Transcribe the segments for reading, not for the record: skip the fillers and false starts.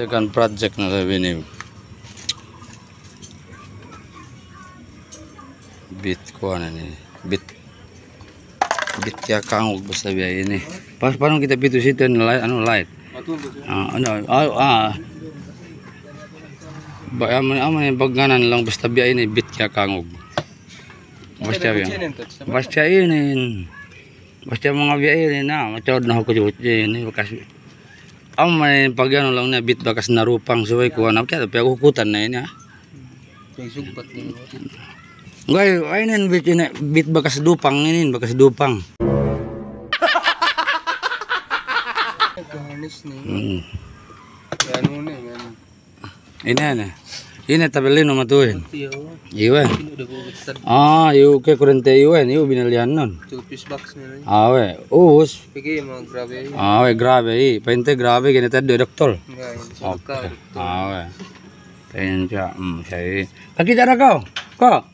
Second project na sabi ni bit ko ni bit kaya kangog basta biya ini. Paano kita pito situ light light. Aman yung pagganan lang basta biya ini bit kaya kangog. Basta biya. Basta ini. Basta mga biya ini na matod na ako ini kasi may pagano lang na bit bakas narupang suway ko na kaya hukutan na yun ha. Ngay ayun bit bakas dupang ini bakas dupang. Ini tabelin no matuin. Iwan. Iyo ke kurente iwan, iyo binalian non. 2 piece box ni. We. Us. Pigi mo grabe. We grabe. Painte grabe gini tadi doktor. Okay. We. Painte saya. Kaki cara kau. Kok?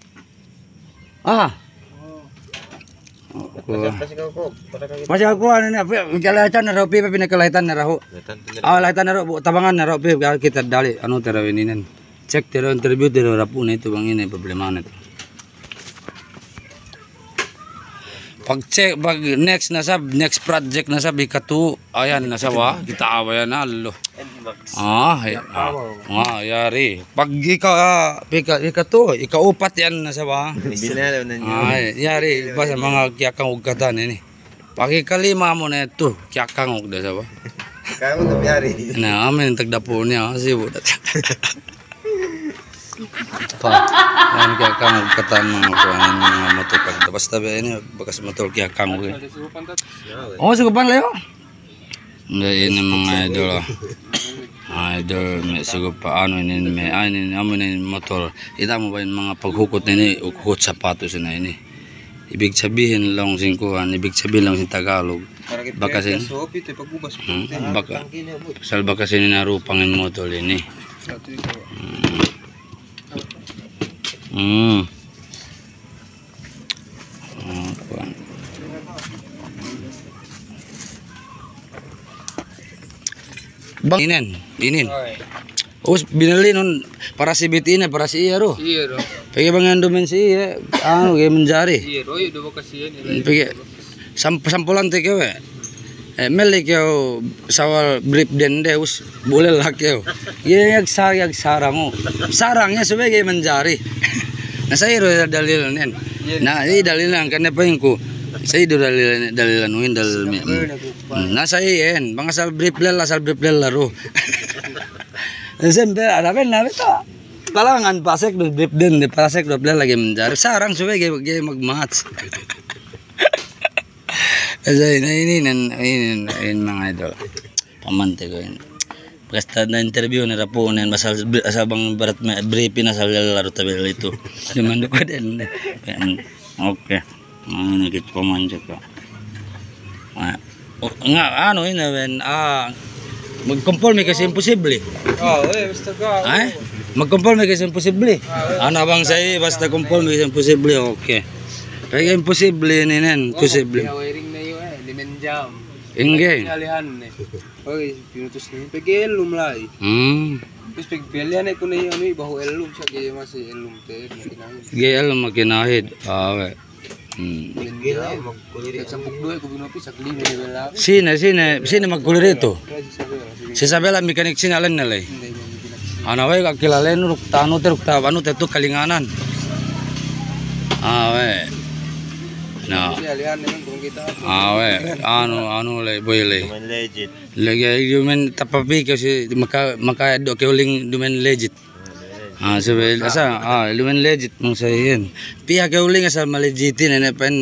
Masih aku ini kelihatan naro pi pinakalitan naro. Laitan naro tabangan naro pi kita dali anu tero ini. Cek tero interview tero rapun itu bang ini problema itu. Pag check pag next project na sab ikatu ayan na sawa kita awayan na lo. Yari. Pag ikatu ikaupat yan na sawa. Yari basta mga kiyakang ugkatan ini. Pag ikalima mo na ito kiyakang ugda sawa. Kaya mo yari. Na amin tagdapo niya sibo. Yan kaya kang katan mga motor pag basta ba ini bakas motor kaya kang sugupan layo ini mga idol may sugupa ini may amin motor ita mo ba yung mga paghukot ini ukot sapatos na ini ibig sabihin lang singkuhan ibig sabihin lang sin Tagalog bakasin bakasin narupangin motor ini Bang inin. Us binili nun para si bitin para si iya ro. Iya ro. Pagi bangan domen si iya kayak menjari. Iya ro itu bakasian ini. Pagi sampulan teh kewe. Melik yo sawal brief dende us boleh lah kyo. Iya yag sarang sarangnya sebagai menjari. Nah saya ro dalil nen. Nah ini dalilan karena apa yang ku saya dalilan win dalil. Nah saya yen bang asal brief lah ro. Sembe ada ben na beto. Talangan pasek do brief den de pasek do lagi menjari sarang sebagai magmatch. Ini mga idol pamante ko ini basta na interview na rapunan asal bang barat briefing asal laro tabel itu cuman ko din okay nakit pamante ko nga ano ina ben magkonforme kasi imposible basta ka magkonforme kasi imposible ano bang say basta conforme kasi imposible okay kaya imposible ninen possible jam. Ingge. Alihan ni. Oy, pinutos ni. Pag-elum lai. Tapos pag-pilihan ko na yung baho elum siya kaya masih elum te makinahid. Elum makinahid. We. Gila magkulirit. Sa bugdoy ko binopi sa klima ni bela. Sine magkulirito. Si Isabela mekanik sinalan nalay. Ana way kakilalen ruktano te anu te tu kalinganan. We. No. We, ano lay boy lay. Dumen legit. Lagi dumen tapabi kasi maka do ke uling dumen legit. Sabi asa dumen legit mong sayin. Piya ke uling asal malegitin na pen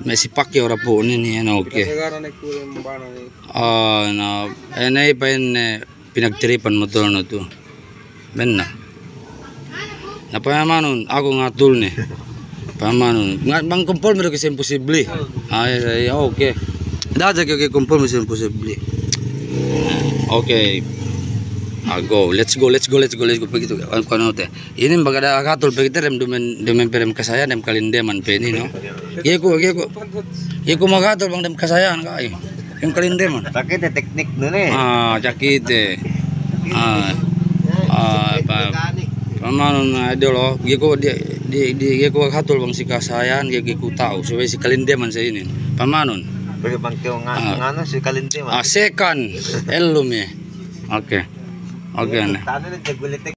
may sipak yo ra po ni ano okay. No. Enay pen pinagtripan mo to no to. Ben na. Napayamanon ako ngatul ni. Paman, bang kumpul meron kasi imposible. Okay. Dada kaya kumpul meron imposible. Okay. Go. Let's go. Begitu. Ano te? Ini bagada katol begitu dem perem kasayan dem kalindeman peni no. Iku magatol bang dem kasayan kai. Yung kalindeman. Sakit teknik nun eh. Sakit. Pamanon na idol giko di giko hatul bang si kasayan giko tahu supaya si kalindeman sa inin. Pamanon. Bagi bang kau ngano si kalinte man. Second elum ya. Oke. Oke. Tano na jagulitek